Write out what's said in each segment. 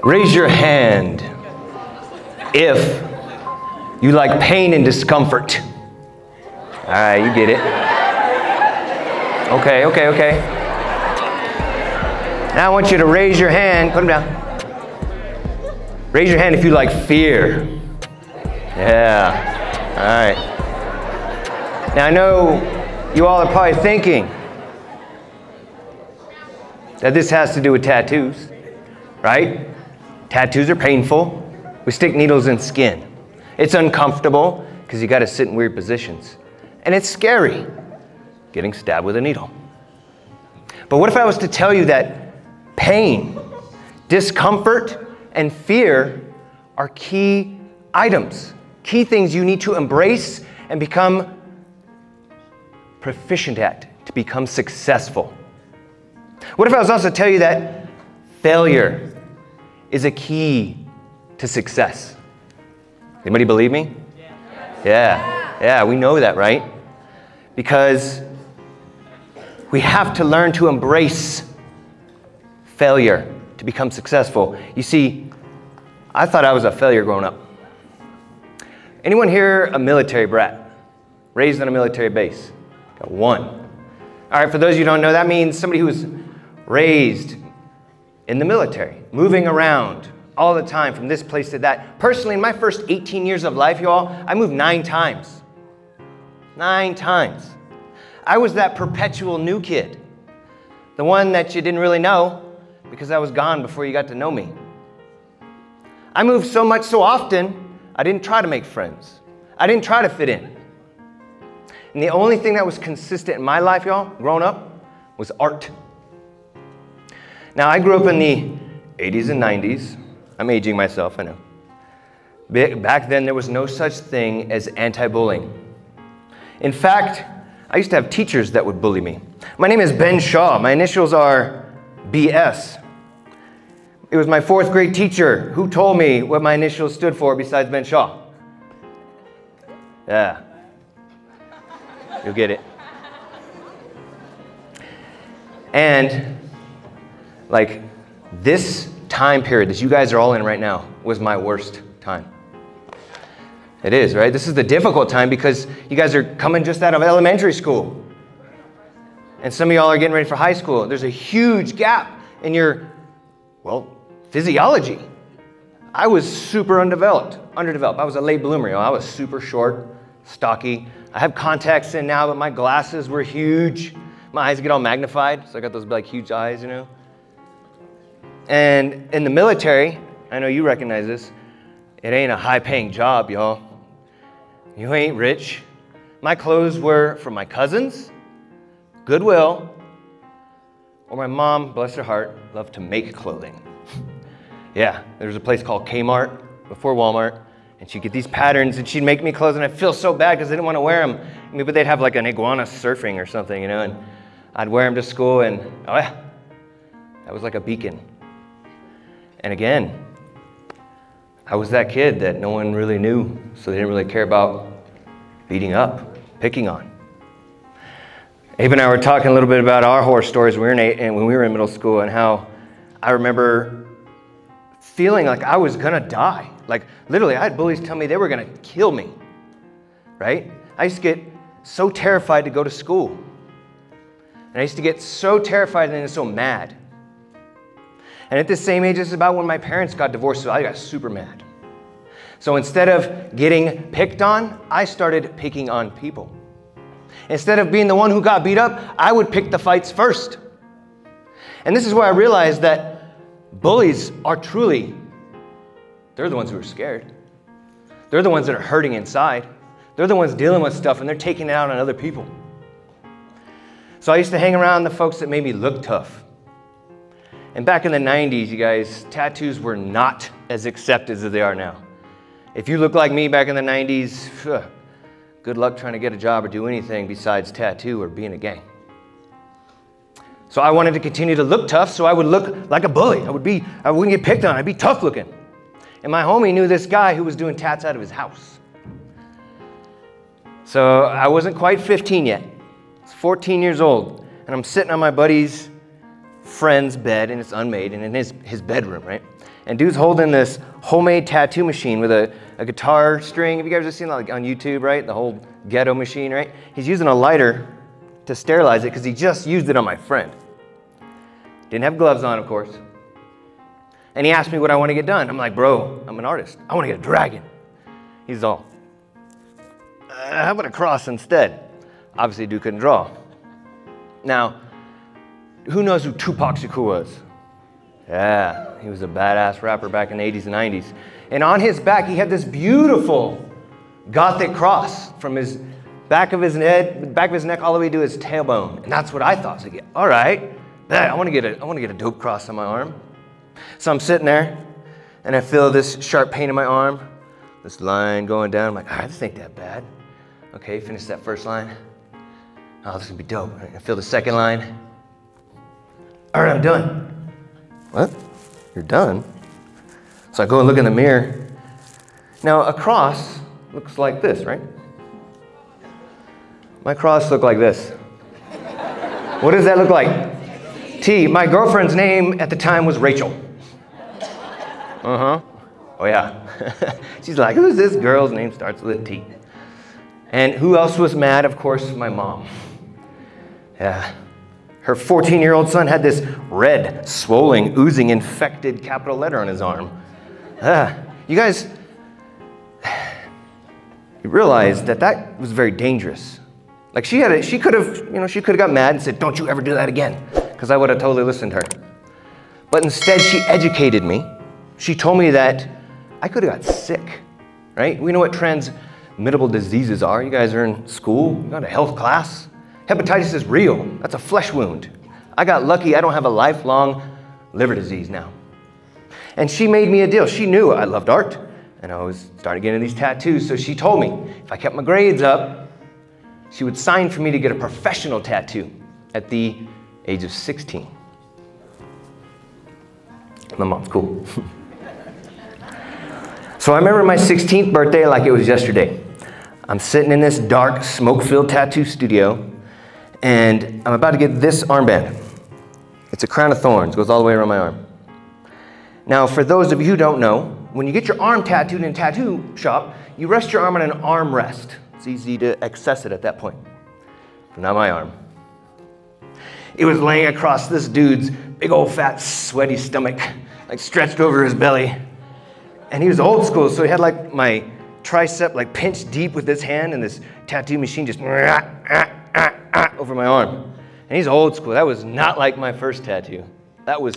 Raise your hand if you like pain and discomfort. All right, you get it. Okay. Now I want you to raise your hand. Put them down. Raise your hand if you like fear. Yeah. All right. Now I know you all are probably thinking that this has to do with tattoos, right? Tattoos are painful. We stick needles in skin. It's uncomfortable because you got to sit in weird positions. And it's scary, getting stabbed with a needle. But what if I was to tell you that pain, discomfort, and fear are key items, key things you need to embrace and become proficient at, to become successful? What if I was also to tell you that failure is a key to success? Anybody believe me? Yeah, we know that, right? Because we have to learn to embrace failure to become successful. You see, I thought I was a failure growing up. Anyone here a military brat? Raised on a military base? Got one. All right, for those of you who don't know, that means somebody who was raised in the military, moving around all the time from this place to that. Personally, in my first 18 years of life, y'all, I moved 9 times. 9 times. I was that perpetual new kid. The one that you didn't really know because I was gone before you got to know me. I moved so much so often, I didn't try to make friends. I didn't try to fit in. And the only thing that was consistent in my life, y'all, growing up, was art. Now, I grew up in the 80s and 90s. I'm aging myself, I know. Back then, there was no such thing as anti-bullying. In fact, I used to have teachers that would bully me. My name is Ben Shaw. My initials are BS. It was my 4th grade teacher who told me what my initials stood for besides Ben Shaw. Yeah. You'll get it. And like this time period that you guys are all in right now was my worst time. It is, right? This is the difficult time because you guys are coming just out of elementary school. And some of y'all are getting ready for high school. There's a huge gap in your, physiology. I was super underdeveloped. I was a late bloomer, I was super short, stocky. I have contacts in now, but my glasses were huge. My eyes get all magnified, so I got those like huge eyes, And in the military, I know you recognize this, it ain't a high-paying job, y'all. You ain't rich. My clothes were from my cousins, Goodwill, or my mom, bless her heart, loved to make clothing. Yeah, there was a place called Kmart before Walmart, and she'd get these patterns, and she'd make me clothes, and I'd feel so bad because I didn't want to wear them. Maybe they'd have like an iguana surfing or something, and I'd wear them to school, and that was like a beacon. And again, I was that kid that no one really knew, so they didn't really care about beating up, picking on. Abe and I were talking a little bit about our horror stories when we were in middle school, and how I remember feeling like I was gonna die. Like literally, I had bullies tell me they were gonna kill me, right? I used to get so terrified to go to school. And I used to get so terrified and then so mad. And at this same age, this is about when my parents got divorced, so I got super mad. So instead of getting picked on, I started picking on people. Instead of being the one who got beat up, I would pick the fights first. And this is where I realized that bullies are truly, they're the ones who are scared. They're the ones that are hurting inside. They're the ones dealing with stuff, and they're taking it out on other people. So I used to hang around the folks that made me look tough. And back in the 90s, you guys, tattoos were not as accepted as they are now. If you look like me back in the 90s, good luck trying to get a job or do anything besides tattoo or be in a gang. So I wanted to continue to look tough, so I would look like a bully. I wouldn't get picked on, I'd be tough looking. And my homie knew this guy who was doing tats out of his house. So I wasn't quite 15 yet. I was 14 years old, and I'm sitting on my buddy's friend's bed, and it's unmade, and in his bedroom, right? And dude's holding this homemade tattoo machine with a guitar string. Have you guys ever seen that like on YouTube, right? The whole ghetto machine, right? He's using a lighter to sterilize it because he just used it on my friend. Didn't have gloves on, of course. And he asked me what I want to get done. I'm like, bro, I'm an artist. I want to get a dragon. He's all, how about a cross instead? Obviously, dude couldn't draw. Now, who knows who Tupac Shakur was? Yeah, he was a badass rapper back in the 80s and 90s. And on his back, he had this beautiful Gothic cross from his back of his neck all the way to his tailbone. And that's what I thought. So, all right, I want to get a dope cross on my arm. So I'm sitting there, and I feel this sharp pain in my arm, this line going down. I'm like, all right, this ain't that bad. Okay, finish that first line. Oh, this is gonna be dope. I feel the second line. All right, I'm done. What? You're done? So I go and look in the mirror. Now, a cross looks like this, right? My cross looked like this. What does that look like? T. My girlfriend's name at the time was Rachel. Uh-huh. Oh, yeah. She's like, who's this girl's name starts with a T? And who else was mad? Of course, my mom. Yeah. Her 14-year-old son had this red, swollen, oozing, infected capital letter on his arm. You guys, you realize that was very dangerous. Like she could have got mad and said, don't you ever do that again, because I would have totally listened to her. But instead, she educated me. She told me that I could have got sick, right? We know what transmittable diseases are. You guys are in school, you got a health class. Hepatitis is real. That's a flesh wound. I got lucky. I don't have a lifelong liver disease now. And she made me a deal. She knew I loved art, and I was starting getting these tattoos. So she told me if I kept my grades up, she would sign for me to get a professional tattoo at the age of 16. My mom's cool. So I remember my 16th birthday like it was yesterday. I'm sitting in this dark, smoke-filled tattoo studio, and I'm about to get this armband. It's a crown of thorns, goes all the way around my arm. Now, for those of you who don't know, when you get your arm tattooed in a tattoo shop, you rest your arm on an arm rest. It's easy to access it at that point. But not my arm. It was laying across this dude's big old fat sweaty stomach, like stretched over his belly. And he was old school, so he had like my tricep like pinched deep with this hand, and this tattoo machine just over my arm. And he's old school. That was not like my first tattoo. That was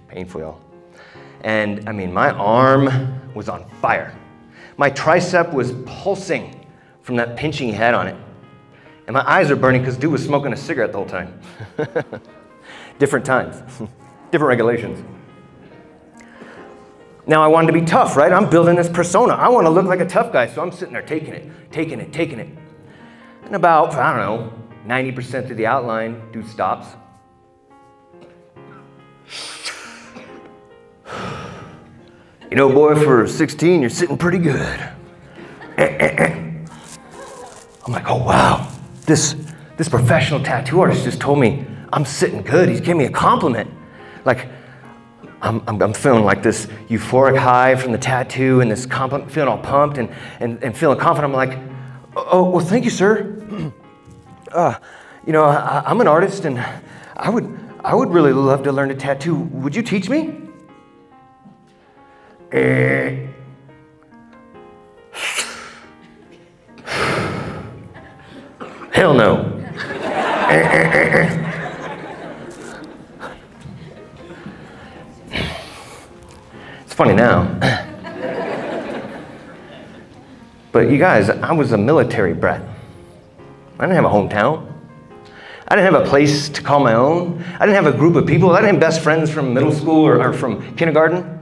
painful, y'all. And I mean, my arm was on fire. My tricep was pulsing from that pinching he had on it. And my eyes are burning because dude was smoking a cigarette the whole time. Different times, different regulations. Now I wanted to be tough, right? I'm building this persona. I want to look like a tough guy, so I'm sitting there taking it. And about, I don't know, 90% through the outline, dude stops. You know, boy, for 16, you're sitting pretty good. I'm like, oh, wow. This professional tattoo artist just told me I'm sitting good. He's giving me a compliment. Like, I'm feeling like this euphoric high from the tattoo and this compliment, feeling all pumped and feeling confident. I'm like, oh, well, thank you, sir. You know, I'm an artist, and I would really love to learn to tattoo. Would you teach me? Hell no. It's funny now. But you guys, I was a military brat. I didn't have a hometown. I didn't have a place to call my own. I didn't have a group of people. I didn't have best friends from middle school or from kindergarten.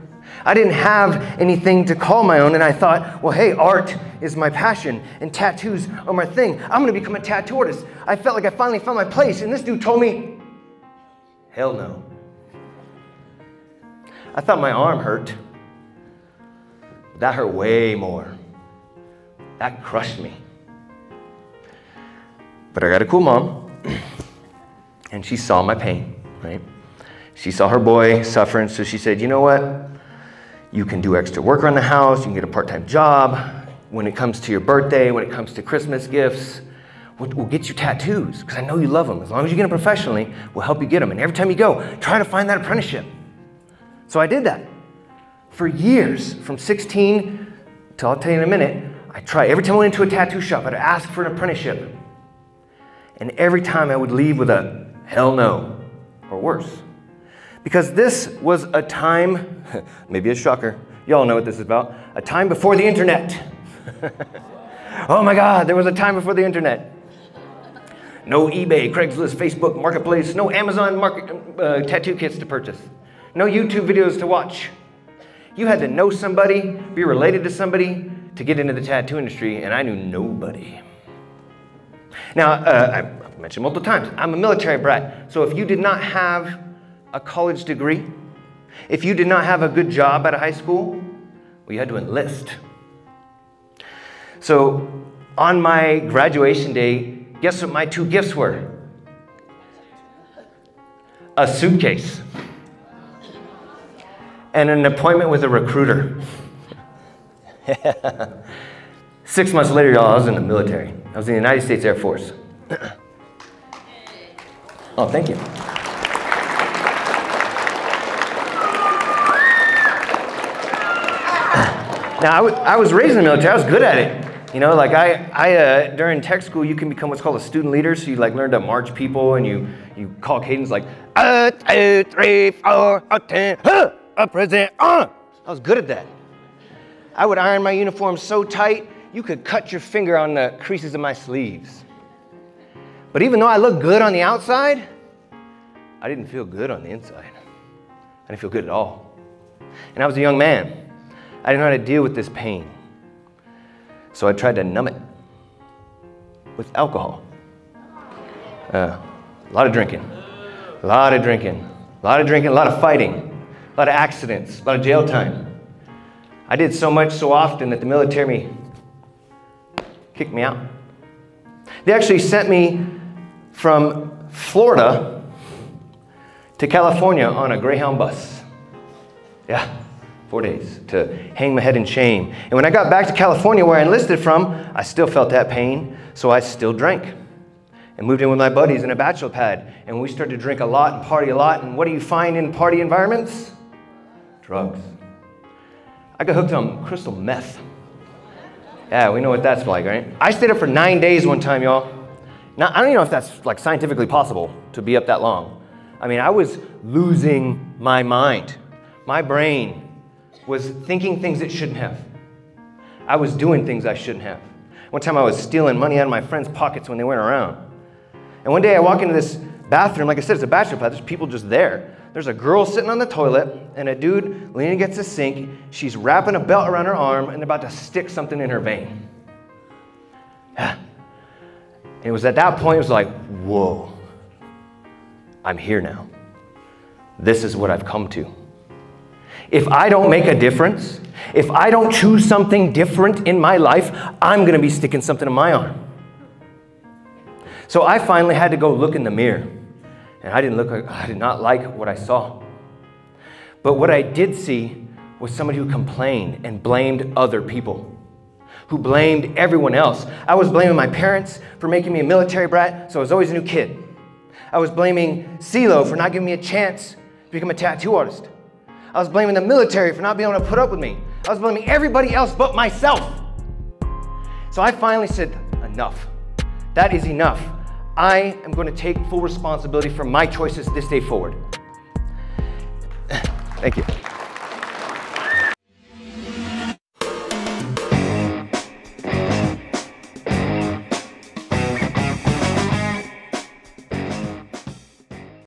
I didn't have anything to call my own, and I thought, well, hey, art is my passion, and tattoos are my thing. I'm going to become a tattoo artist. I felt like I finally found my place, and this dude told me, hell no. I thought my arm hurt. That hurt way more. That crushed me. But I got a cool mom, and she saw my pain, right? She saw her boy suffering, so she said, you know what? You can do extra work around the house, you can get a part-time job. When it comes to your birthday, when it comes to Christmas gifts, we'll get you tattoos, because I know you love them. As long as you get them professionally, we'll help you get them. And every time you go, try to find that apprenticeship. So I did that. For years, from 16 till I'll tell you in a minute, I tried. Every time I went into a tattoo shop, I'd ask for an apprenticeship. And every time I would leave with a hell no, or worse. Because this was a time, maybe a shocker, y'all know what this is about, a time before the internet. Oh my God, there was a time before the internet. No eBay, Craigslist, Facebook, Marketplace, no Amazon tattoo kits to purchase. No YouTube videos to watch. You had to know somebody, be related to somebody to get into the tattoo industry, and I knew nobody. Now, I've mentioned multiple times, I'm a military brat, so if you did not have a college degree, if you did not have a good job at a high school, well, you had to enlist. So on my graduation day, guess what my 2 gifts were? A suitcase and an appointment with a recruiter. 6 months later, y'all, I was in the military. I was in the United States Air Force. Oh, thank you. Now, I was raised in the military. I was good at it. You know, like during tech school, you can become what's called a student leader. So you like learn to march people, and you call cadence like 1, 2, 3, 4, 10, present. I was good at that. I would iron my uniform so tight you could cut your finger on the creases of my sleeves. But even though I looked good on the outside, I didn't feel good on the inside. I didn't feel good at all. And I was a young man. I didn't know how to deal with this pain. So I tried to numb it with alcohol. A lot of drinking, a lot of drinking, a lot of drinking, a lot of fighting, a lot of accidents, a lot of jail time. I did so much so often that the military kicked me out. They actually sent me from Florida to California on a Greyhound bus. Yeah. 4 days to hang my head in shame. And when I got back to California where I enlisted from, I still felt that pain, so I still drank. And moved in with my buddies in a bachelor pad, and we started to drink a lot and party a lot, and what do you find in party environments? Drugs. I got hooked on crystal meth. Yeah, we know what that's like, right? I stayed up for 9 days one time, y'all. Now, I don't even know if that's like scientifically possible to be up that long. I mean, I was losing my mind. My brain was thinking things it shouldn't have. I was doing things I shouldn't have. One time I was stealing money out of my friends' pockets when they weren't around. And one day I walk into this bathroom, like I said, it's a bachelor pad, there's people just there. There's a girl sitting on the toilet and a dude leaning against the sink. She's wrapping a belt around her arm and they're about to stick something in her vein. And it was at that point, it was like, whoa, I'm here now. This is what I've come to. If I don't make a difference, if I don't choose something different in my life, I'm going to be sticking something in my arm. So I finally had to go look in the mirror, and I did not like what I saw. But what I did see was somebody who complained and blamed other people, who blamed everyone else. I was blaming my parents for making me a military brat, so I was always a new kid. I was blaming CeeLo for not giving me a chance to become a tattoo artist. I was blaming the military for not being able to put up with me. I was blaming everybody else but myself. So I finally said, enough. That is enough. I am going to take full responsibility for my choices this day forward. Thank you.